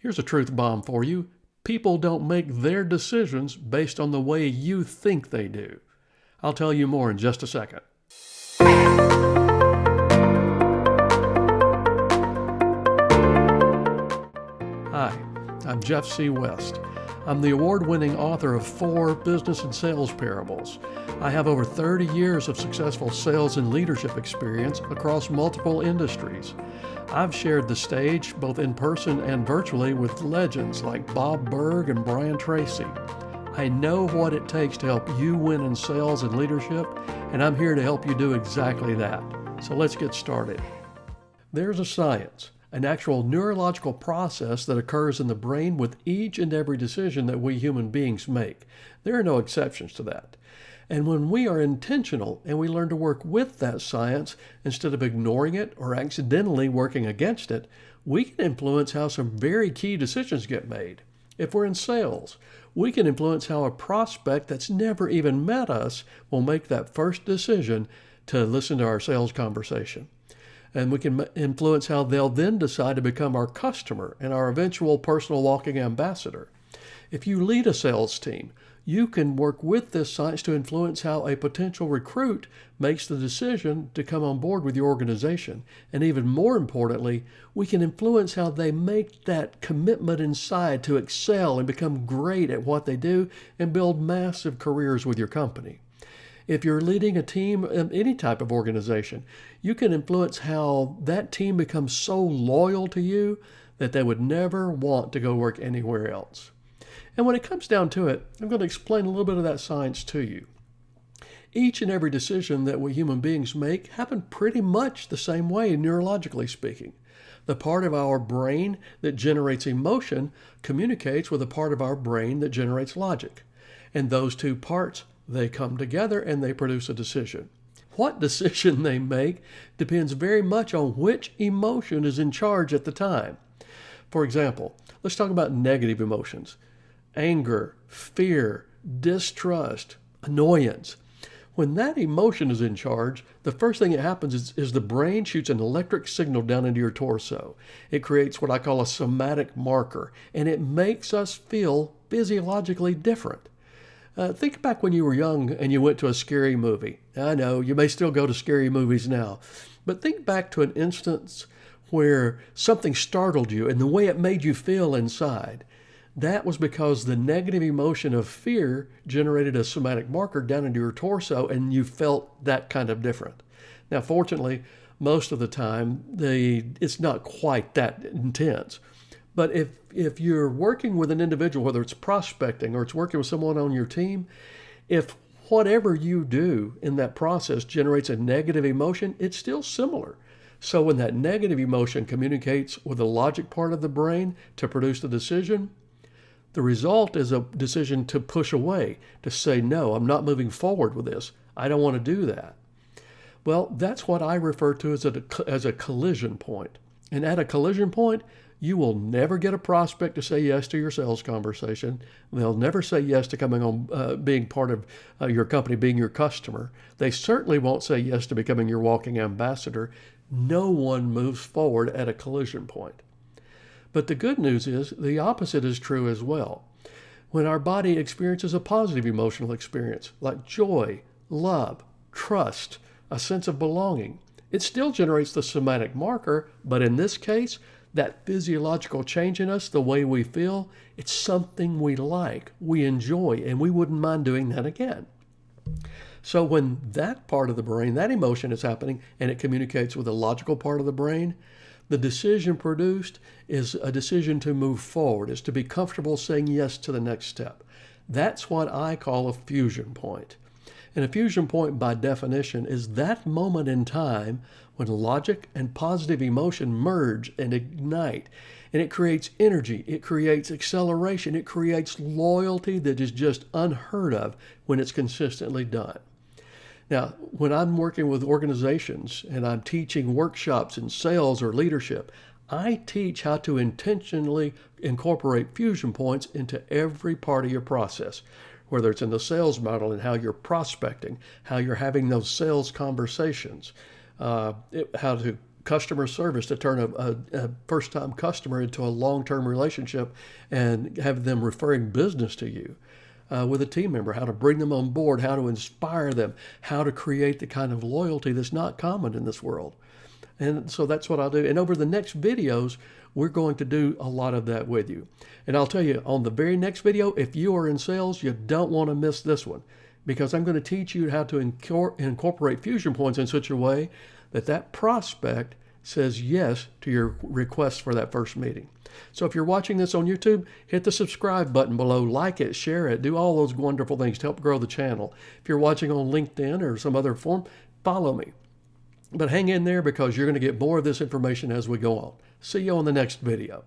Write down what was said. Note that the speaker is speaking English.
Here's a truth bomb for you. People don't make their decisions based on the way you think they do. I'll tell you more in just a second. Hi, I'm Jeff C. West. I'm the award-winning author of 4 business and sales parables. I have over 30 years of successful sales and leadership experience across multiple industries. I've shared the stage, both in person and virtually, with legends like Bob Burg and Brian Tracy. I know what it takes to help you win in sales and leadership, and I'm here to help you do exactly that. So let's get started. There's a science, an actual neurological process that occurs in the brain with each and every decision that we human beings make. There are no exceptions to that. And when we are intentional and we learn to work with that science instead of ignoring it or accidentally working against it, we can influence how some very key decisions get made. If we're in sales, we can influence how a prospect that's never even met us will make that first decision to listen to our sales conversation. And we can influence how they'll then decide to become our customer and our eventual personal walking ambassador. If you lead a sales team, you can work with this science to influence how a potential recruit makes the decision to come on board with your organization. And even more importantly, we can influence how they make that commitment inside to excel and become great at what they do and build massive careers with your company. If you're leading a team in any type of organization, you can influence how that team becomes so loyal to you that they would never want to go work anywhere else. And when it comes down to it, I'm going to explain a little bit of that science to you. Each and every decision that we human beings make happen pretty much the same way, neurologically speaking. The part of our brain that generates emotion communicates with the part of our brain that generates logic. And those two parts, they come together and they produce a decision. What decision they make depends very much on which emotion is in charge at the time. For example, let's talk about negative emotions. Anger, fear, distrust, annoyance. When that emotion is in charge, the first thing that happens is the brain shoots an electric signal down into your torso. It creates what I call a somatic marker, and it makes us feel physiologically different. Think back when you were young and you went to a scary movie. I know, you may still go to scary movies now, but think back to an instance where something startled you and the way it made you feel inside. That was because the negative emotion of fear generated a somatic marker down into your torso and you felt that kind of different. Now, fortunately, most of the time, it's not quite that intense. But if you're working with an individual, whether it's prospecting or it's working with someone on your team, if whatever you do in that process generates a negative emotion, it's still similar. So when that negative emotion communicates with the logic part of the brain to produce the decision, the result is a decision to push away, to say, no, I'm not moving forward with this. I don't want to do that. Well, that's what I refer to as a collision point. And at a collision point, you will never get a prospect to say yes to your sales conversation. They'll never say yes to coming on, being part of your company, being your customer. They certainly won't say yes to becoming your walking ambassador. No one moves forward at a collision point. But the good news is the opposite is true as well. When our body experiences a positive emotional experience, like joy, love, trust, a sense of belonging, it still generates the somatic marker, but in this case, that physiological change in us, the way we feel, it's something we like, we enjoy, and we wouldn't mind doing that again. So when that part of the brain, that emotion is happening, and it communicates with the logical part of the brain, the decision produced is a decision to move forward, is to be comfortable saying yes to the next step. That's what I call a fusion point. And a fusion point, by definition, is that moment in time when logic and positive emotion merge and ignite. And it creates energy, it creates acceleration, it creates loyalty that is just unheard of when it's consistently done. Now, when I'm working with organizations and I'm teaching workshops in sales or leadership, I teach how to intentionally incorporate fusion points into every part of your process, whether it's in the sales model and how you're prospecting, how you're having those sales conversations, how to customer service to turn a first-time customer into a long-term relationship and have them referring business to you. With a team member, how to bring them on board, how to inspire them, how to create the kind of loyalty that's not common in this world. And so that's what I'll do. And over the next videos, we're going to do a lot of that with you. And I'll tell you, on the very next video, if you are in sales, you don't want to miss this one, because I'm going to teach you how to incorporate FusionPoints in such a way that that prospect says yes to your request for that first meeting. So if you're watching this on YouTube, hit the subscribe button below, like it, share it, do all those wonderful things to help grow the channel. If you're watching on LinkedIn or some other form, follow me. But hang in there, because you're going to get more of this information as we go on. See you on the next video.